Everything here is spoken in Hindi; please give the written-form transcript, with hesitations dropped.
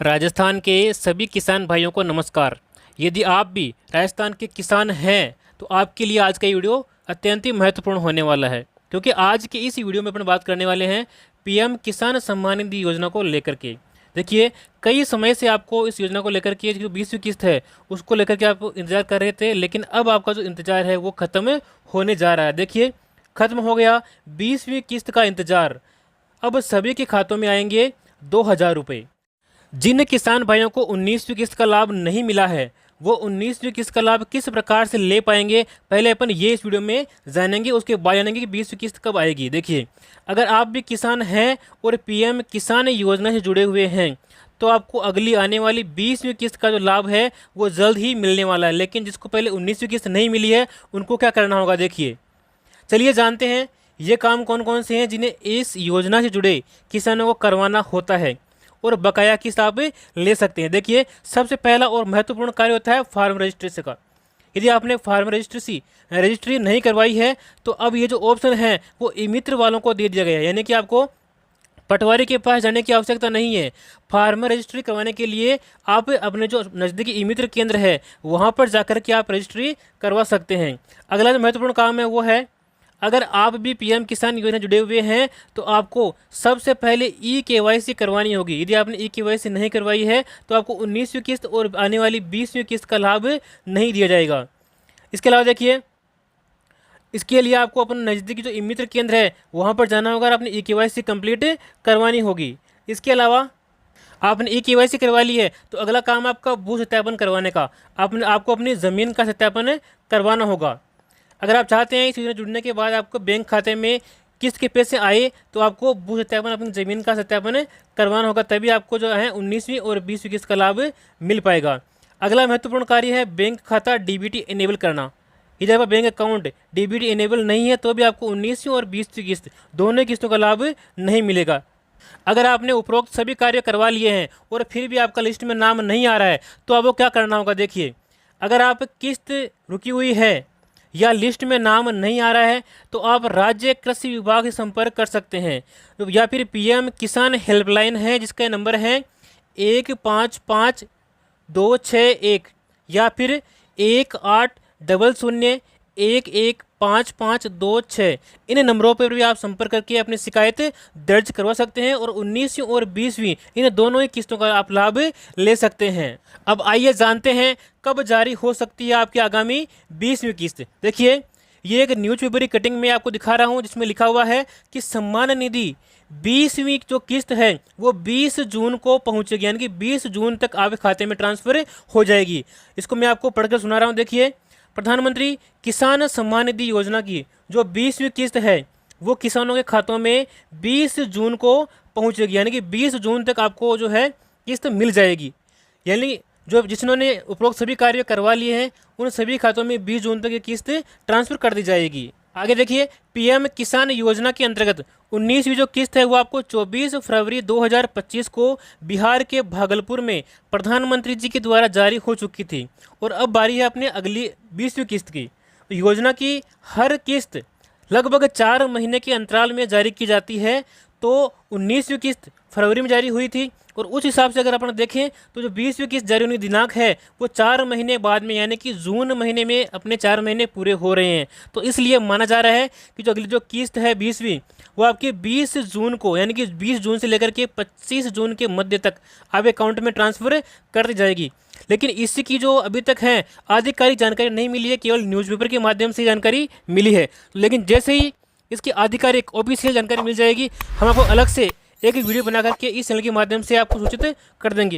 राजस्थान के सभी किसान भाइयों को नमस्कार। यदि आप भी राजस्थान के किसान हैं तो आपके लिए आज का ये वीडियो अत्यंत ही महत्वपूर्ण होने वाला है, क्योंकि आज की इस वीडियो में अपन बात करने वाले हैं पीएम किसान सम्मान निधि योजना को लेकर के। देखिए, कई समय से आपको इस योजना को लेकर के जो 20वीं किस्त है उसको लेकर के आप इंतजार कर रहे थे, लेकिन अब आपका जो इंतजार है वो ख़त्म होने जा रहा है। देखिए, ख़त्म हो गया 20वीं किस्त का इंतजार। अब सभी के खातों में आएंगे 2000 रुपये। जिन किसान भाइयों को 19वीं किस्त का लाभ नहीं मिला है वो 19वीं किस्त का लाभ किस प्रकार से ले पाएंगे, पहले अपन ये इस वीडियो में जानेंगे। उसके बाद जानेंगे कि 20वीं किस्त कब आएगी। देखिए, अगर आप भी किसान हैं और पीएम किसान योजना से जुड़े हुए हैं तो आपको अगली आने वाली 20वीं किस्त का जो लाभ है वो जल्द ही मिलने वाला है। लेकिन जिसको पहले 19वीं किस्त नहीं मिली है उनको क्या करना होगा, देखिए चलिए जानते हैं ये काम कौन कौन से हैं जिन्हें इस योजना से जुड़े किसानों को करवाना होता है और बकाया किस्त आप ले सकते हैं। देखिए, सबसे पहला और महत्वपूर्ण कार्य होता है फार्म रजिस्ट्रेशन का। यदि आपने फार्म रजिस्ट्री नहीं करवाई है तो अब ये जो ऑप्शन है वो ई मित्र वालों को दे दिया गया है, यानी कि आपको पटवारी के पास जाने की आवश्यकता नहीं है। फार्म रजिस्ट्री करवाने के लिए आप अपने जो नज़दीकी ई मित्र केंद्र है वहाँ पर जाकर के आप रजिस्ट्री करवा सकते हैं। अगला जो महत्वपूर्ण काम है वो है, अगर आप भी पीएम किसान योजना जुड़े हुए हैं तो आपको सबसे पहले ई-केवाईसी करवानी होगी। यदि आपने ई-केवाईसी नहीं करवाई है तो आपको 19वीं किस्त और आने वाली 20वीं किस्त का लाभ नहीं दिया जाएगा। इसके अलावा देखिए, इसके लिए आपको अपने नज़दीकी जो ई मित्र केंद्र है वहाँ पर जाना होगा और अपनी ई-केवाईसी कंप्लीट करवानी होगी। इसके अलावा आपने ई-केवाईसी करवा ली है तो अगला काम आपका भू सत्यापन करवाने का। आपको अपनी ज़मीन का सत्यापन करवाना होगा। अगर आप चाहते हैं इस योजना जुड़ने के बाद आपको बैंक खाते में किस्त के पैसे आए तो आपको भू सत्यापन, अपनी ज़मीन का सत्यापन करवाना होगा, तभी आपको जो है 19वीं और 20वीं किस्त का लाभ मिल पाएगा। अगला महत्वपूर्ण कार्य है बैंक खाता डीबीटी इनेबल करना। यदि आपका बैंक अकाउंट डीबीटी इनेबल नहीं है तो भी आपको 19वीं और 20वीं किस्त दोनों किस्तों का लाभ नहीं मिलेगा। अगर आपने उपरोक्त सभी कार्य करवा लिए हैं और फिर भी आपका लिस्ट में नाम नहीं आ रहा है तो आपको क्या करना होगा। देखिए, अगर आप किस्त रुकी हुई है या लिस्ट में नाम नहीं आ रहा है तो आप राज्य कृषि विभाग से संपर्क कर सकते हैं, या फिर पीएम किसान हेल्पलाइन है जिसका नंबर है 155261 या फिर 1800115526। इन नंबरों पर भी आप संपर्क करके अपनी शिकायत दर्ज करवा सकते हैं और 19वीं और 20वीं इन दोनों ही किस्तों का आप लाभ ले सकते हैं। अब आइए जानते हैं कब जारी हो सकती है आपकी आगामी 20वीं किस्त। देखिए, ये एक न्यूज़पेपर की कटिंग में आपको दिखा रहा हूँ जिसमें लिखा हुआ है कि सम्मान निधि 20वीं जो किस्त है वो 20 जून को पहुँचेगी, यानी कि 20 जून तक आपके खाते में ट्रांसफ़र हो जाएगी। इसको मैं आपको पढ़कर सुना रहा हूँ। देखिए, प्रधानमंत्री किसान सम्मान निधि योजना की जो 20वीं किस्त है वो किसानों के खातों में 20 जून को पहुँचेगी, यानी कि 20 जून तक आपको जो है किस्त मिल जाएगी। यानी जो जिन्होंने उपरोक्त सभी कार्य करवा लिए हैं उन सभी खातों में 20 जून तक ये किस्त ट्रांसफ़र कर दी जाएगी। आगे देखिए, पीएम किसान योजना के अंतर्गत 19वीं जो किस्त है वो आपको 24 फरवरी 2025 को बिहार के भागलपुर में प्रधानमंत्री जी के द्वारा जारी हो चुकी थी और अब बारी है अपने अगली 20वीं किस्त की। योजना की हर किस्त लगभग 4 महीने के अंतराल में जारी की जाती है। तो 19वीं किस्त फरवरी में जारी हुई थी और उस हिसाब से अगर अपन देखें तो जो 20वीं किस्त जारी होने की दिनांक है वो 4 महीने बाद में, यानी कि जून महीने में अपने 4 महीने पूरे हो रहे हैं। तो इसलिए माना जा रहा है कि जो अगली जो किस्त है 20वीं वो आपके 20 जून को, यानी कि 20 जून से लेकर के 25 जून के मध्य तक आपके अकाउंट में ट्रांसफ़र कर दी जाएगी। लेकिन इसकी जो अभी तक है आधिकारिक जानकारी नहीं मिली है, केवल न्यूज़पेपर के माध्यम से जानकारी मिली है। लेकिन जैसे ही इसकी आधिकारिक ऑफिशियल जानकारी मिल जाएगी हम आपको अलग से एक वीडियो बना करके इस चैनल के माध्यम से आपको सूचित कर देंगे।